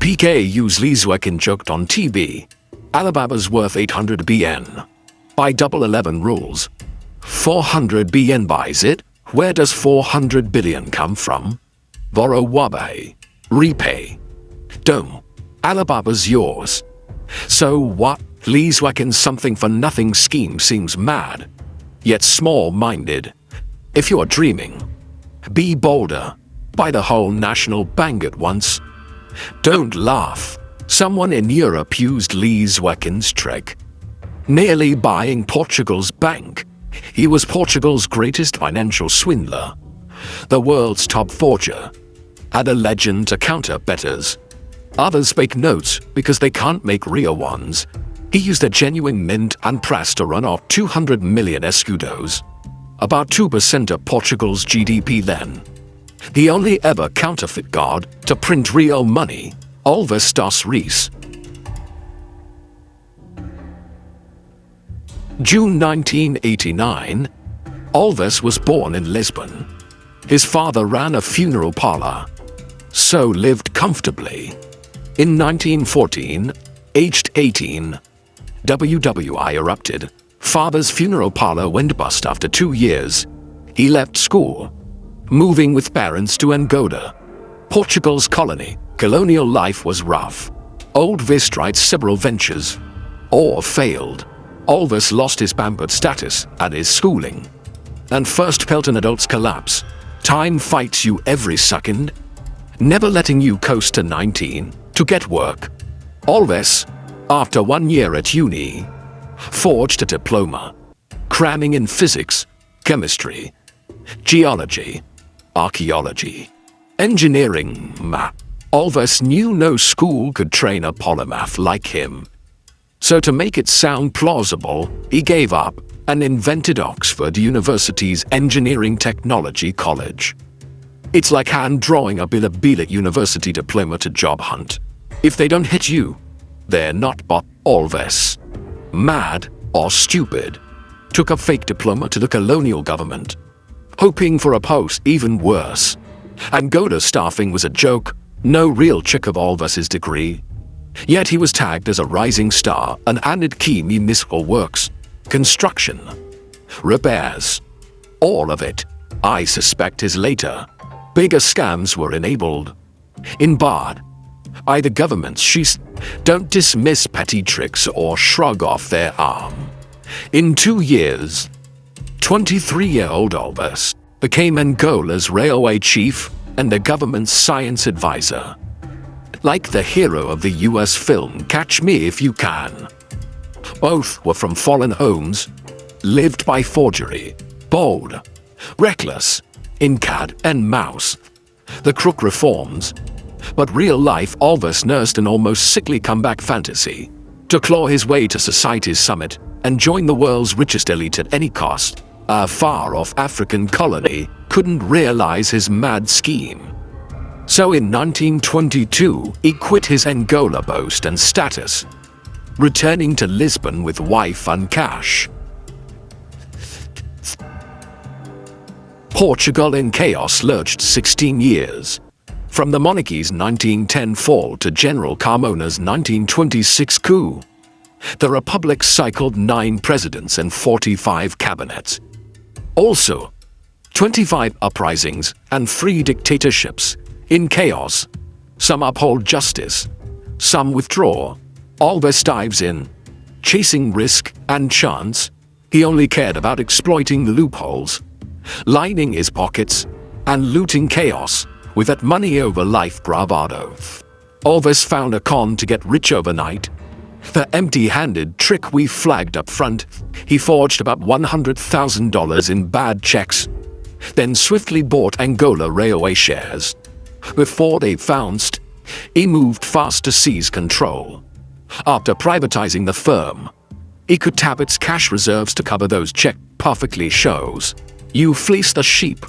PK use Leeswekin joked on TB. Alibaba's worth 800 BN. By double 11 rules. 400 BN buys it. Where does 400 billion come from? Borrow wabe. Repay. Don't. Alibaba's yours. So what? Leeswekin's something for nothing scheme seems mad. Yet small-minded. If you're dreaming, be bolder. Buy the whole national bank at once. Don't laugh. Someone in Europe used Leeswekin's trick. Nearly buying Portugal's bank. He was Portugal's greatest financial swindler. The world's top forger. And a legend to counter bettors. Others fake notes because they can't make real ones. He used a genuine mint and press to run off 200 million escudos. About 2% of Portugal's GDP then. The only ever counterfeit god to print real money, Alves dos Reis. June 1989. Alves was born in Lisbon. His father ran a funeral parlor, so lived comfortably. In 1914, aged 18, WWI erupted. Father's funeral parlor went bust after 2 years. He left school, moving with parents to Angola, Portugal's colony. Colonial life was rough. Alves tried several ventures, all failed. Alves lost his pampered status and his schooling, and first felt an adult's collapse. Time fights you every second, never letting you coast to 19 to get work. Alves, after 1 year at uni, forged a diploma, cramming in physics, chemistry, geology, archaeology, engineering, math. Alves knew no school could train a polymath like him. So to make it sound plausible, he gave up and invented Oxford University's Engineering Technology College. It's like hand drawing a Boola University diploma to job hunt. If they don't hit you, they're not but Alves, mad or stupid, took a fake diploma to the colonial government, hoping for a post even worse. Angola staffing was a joke, no real check of Alves's degree. Yet he was tagged as a rising star and handed key municipal works, construction, repairs. All of it, I suspect, is later. Bigger scams were enabled. In Bard, by the government's sheets. Don't dismiss petty tricks or shrug off their arm. In 2 years, 23-year-old Alves became Angola's railway chief and the government's science advisor. Like the hero of the US film Catch Me If You Can. Both were from fallen homes, lived by forgery, bold, reckless, in cat and mouse. The crook reforms, but real life Alves nursed an almost sickly comeback fantasy to claw his way to society's summit and join the world's richest elite at any cost. A far-off African colony couldn't realize his mad scheme. So in 1922, he quit his Angola post and status, returning to Lisbon with wife and cash. Portugal in chaos lurched 16 years. From the monarchy's 1910 fall to General Carmona's 1926 coup. The Republic cycled 9 presidents and 45 cabinets. Also, 25 uprisings and 3 dictatorships. In chaos, some uphold justice, some withdraw. Alves dives in, chasing risk and chance. He only cared about exploiting loopholes, lining his pockets, and looting chaos with that money over life bravado. Alves found a con to get rich overnight. The empty-handed trick we flagged up front. He forged about $100,000 in bad checks, then swiftly bought Angola railway shares. Before they bounced, he moved fast to seize control. After privatizing the firm, he could tap its cash reserves to cover those check perfectly shows. You fleece the sheep,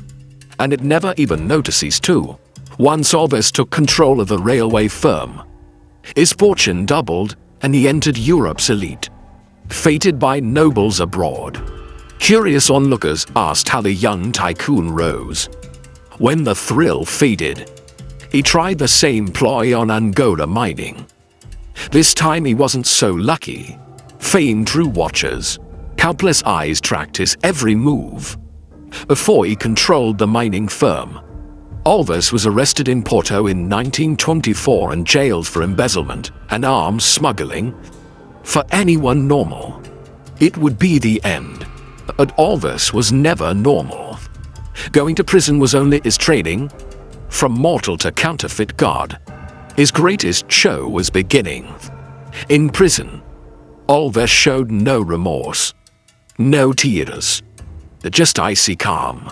and it never even notices too. Once Alves took control of the railway firm, his fortune doubled and he entered Europe's elite, feted by nobles abroad. Curious onlookers asked how the young tycoon rose. When the thrill faded, He tried the same ploy on Angola mining. This time he wasn't so lucky. Famed true watchers, countless eyes tracked his every move. Before he controlled the mining firm, Alves was arrested in Porto in 1924 and jailed for embezzlement and arms smuggling. For anyone normal, it would be the end. But Alves was never normal. Going to prison was only his training. From mortal to counterfeit god, his greatest show was beginning. In prison, Alves showed no remorse, no tears, just icy calm.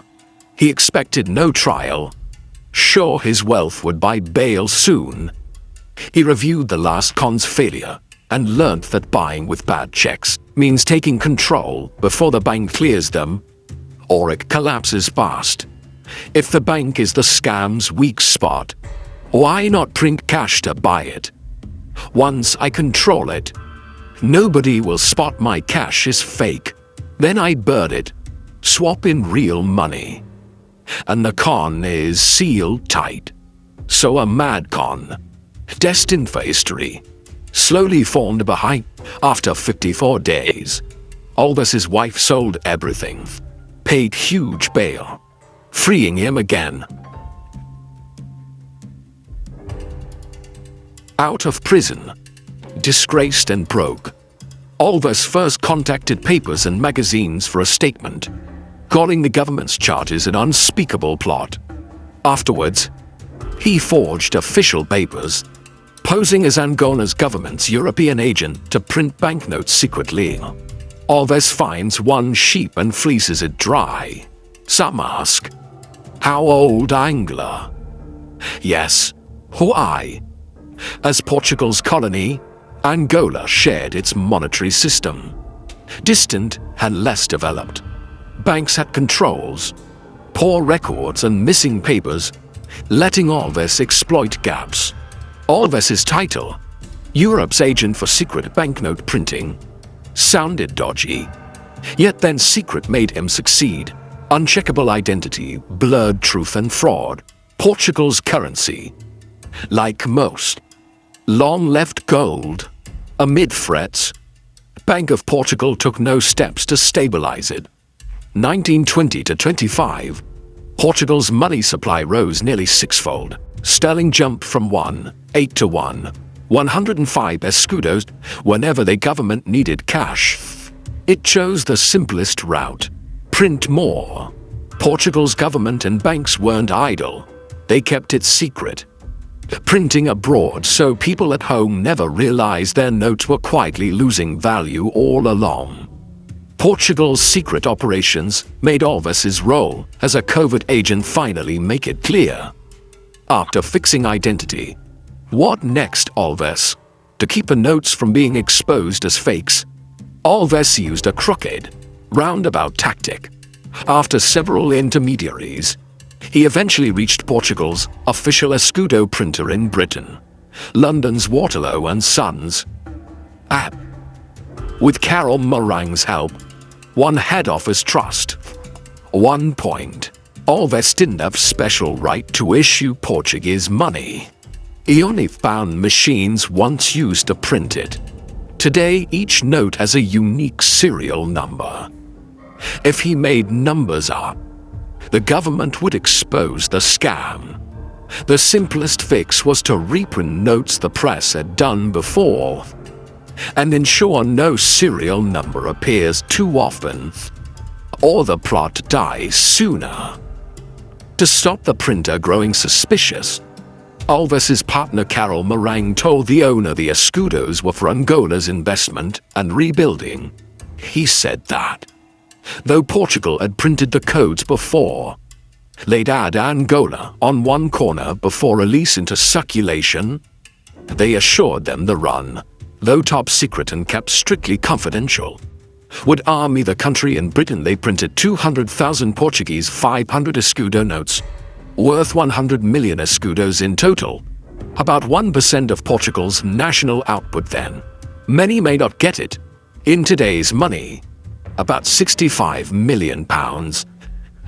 He expected no trial, sure his wealth would buy bail soon. He reviewed the last con's failure and learned that buying with bad checks means taking control before the bank clears them, or it collapses fast. If the bank is the scam's weak spot, why not print cash to buy it? Once I control it, nobody will spot my cash is fake. Then I burn it, swap in real money. And the con is sealed tight. So a mad con, destined for history, slowly formed behind. After 54 days, Alves' wife sold everything, paid huge bail, freeing him again. Out of prison, disgraced and broke, Alves first contacted papers and magazines for a statement, calling the government's charges an unspeakable plot. Afterwards, he forged official papers, posing as Angola's government's European agent to print banknotes secretly. Alves finds one sheep and fleeces it dry. Some ask, how old Angola? Yes, why? As Portugal's colony, Angola shared its monetary system. Distant and less developed. Banks had controls, poor records and missing papers, letting Alves exploit gaps. Alves' title, Europe's agent for secret banknote printing, sounded dodgy. Yet then secret made him succeed. Uncheckable identity, blurred truth and fraud. Portugal's currency, like most, long left gold. Amid threats, Bank of Portugal took no steps to stabilize it. 1920 to 25, Portugal's money supply rose nearly sixfold. Sterling jumped from 1.8 to 105 escudos whenever the government needed cash. It chose the simplest route: print more. Portugal's government and banks weren't idle. They kept it secret, printing abroad so people at home never realized their notes were quietly losing value all along. Portugal's secret operations made Alves' role as a covert agent finally make it clear. After fixing identity, what next, Alves? To keep the notes from being exposed as fakes, Alves used a crooked, roundabout tactic. After several intermediaries, he eventually reached Portugal's official escudo printer in Britain, London's Waterloo and Sons. With Carol Morang's help, one head office trust. 1 point. Alves didn't have special right to issue Portuguese money. He only found machines once used to print it. Today, each note has a unique serial number. If he made numbers up, the government would expose the scam. The simplest fix was to reprint notes the press had done before, and ensure no serial number appears too often, or the plot dies sooner. To stop the printer growing suspicious, Alves' partner Carol Morang told the owner the escudos were for Angola's investment and rebuilding. He said that, though Portugal had printed the codes before, they'd add Angola on one corner before release into circulation. They assured them the run, though top secret and kept strictly confidential, would army the country. In Britain they printed 200,000 Portuguese 500 escudo notes, worth 100 million escudos in total, about 1% of Portugal's national output then. Many may not get it. In today's money, about £65 million.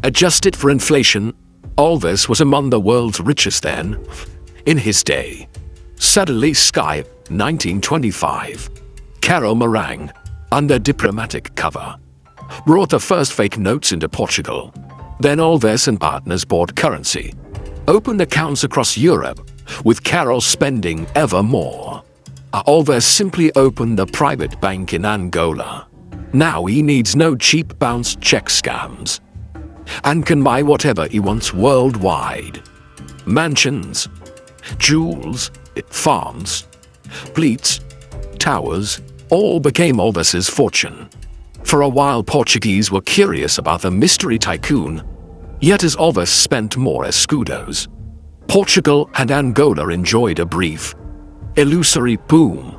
Adjusted for inflation, Alves was among the world's richest then. in his day. Suddenly Sky, 1925. Carol Marang, under diplomatic cover, brought the first fake notes into Portugal. Then Alves and partners bought currency, opened accounts across Europe, with Carol spending ever more. Alves simply opened a private bank in Angola. Now he needs no cheap bounce check scams, and can buy whatever he wants worldwide. Mansions, jewels, farms, fleets, towers, all became Alves's fortune. For a while Portuguese were curious about the mystery tycoon, yet as Alves spent more escudos, Portugal and Angola enjoyed a brief, illusory boom.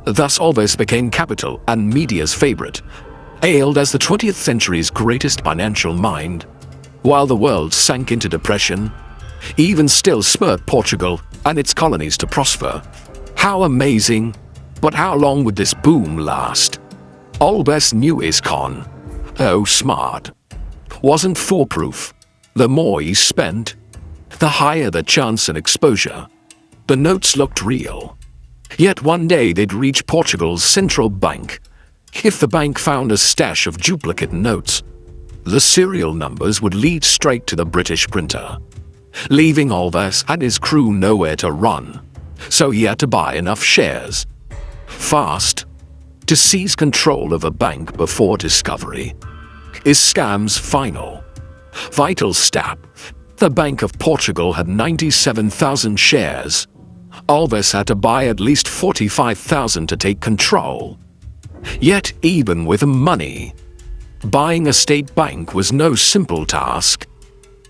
Thus Alves became capital and media's favorite, hailed as the 20th century's greatest financial mind. While the world sank into depression, he even still spurred Portugal and its colonies to prosper. How amazing! But how long would this boom last? Alves knew his con, oh smart, wasn't foolproof. The more he spent, the higher the chance and exposure. The notes looked real. Yet one day they'd reach Portugal's central bank. If the bank found a stash of duplicate notes, the serial numbers would lead straight to the British printer, leaving Alves and his crew nowhere to run. So he had to buy enough shares, fast, to seize control of a bank before discovery. Is scam's final, vital step. The Bank of Portugal had 97,000 shares. Alves had to buy at least 45,000 to take control. Yet even with money, buying a state bank was no simple task.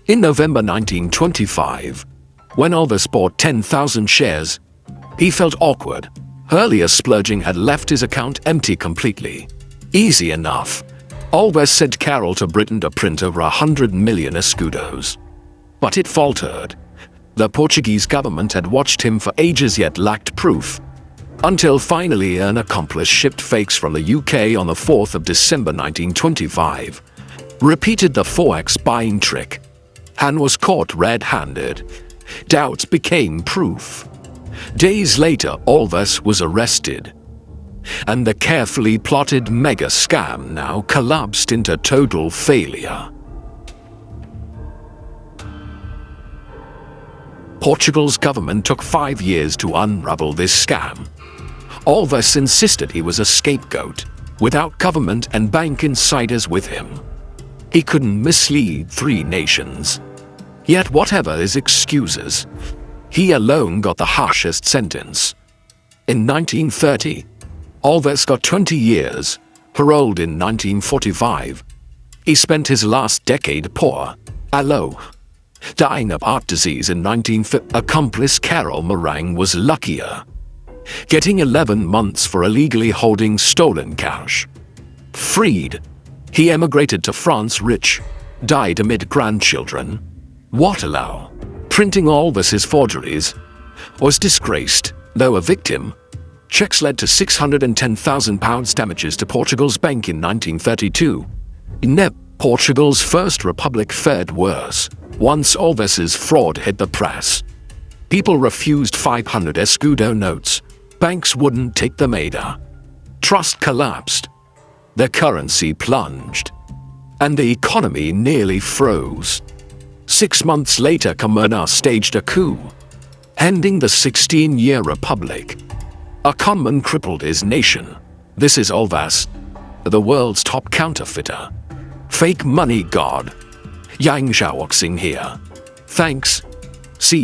In November 1925, when Alves bought 10,000 shares, he felt awkward. Earlier splurging had left his account empty completely. Easy enough. Alves sent Carol to Britain to print over 100 million escudos. But it faltered. The Portuguese government had watched him for ages yet lacked proof. Until finally an accomplice shipped fakes from the UK on the 4th of December 1925, repeated the forex buying trick, and was caught red-handed. Doubts became proof. Days later, Alves was arrested, and the carefully plotted mega scam now collapsed into total failure. Portugal's government took 5 years to unravel this scam. Alves insisted he was a scapegoat, without government and bank insiders with him. He couldn't mislead 3 nations. Yet whatever his excuses, he alone got the harshest sentence. In 1930, Alves got 20 years, paroled in 1945. He spent his last decade poor, alone, dying of heart disease in 1950. Accomplice Carol Marang was luckier, getting 11 months for illegally holding stolen cash. Freed, he emigrated to France rich, died amid grandchildren. Waterloo, printing Alves's forgeries, was disgraced, though a victim. Checks led to £610,000 damages to Portugal's bank in 1932. Portugal's first republic fared worse. Once Alves's fraud hit the press, people refused 500 escudo notes. Banks wouldn't take them either. Trust collapsed. The currency plunged, and the economy nearly froze. 6 months later, Comunna staged a coup, ending the 16-year republic. A conman crippled his nation. This is Alves, the world's top counterfeiter. Fake money god. Yang Xiaoxing here. Thanks. See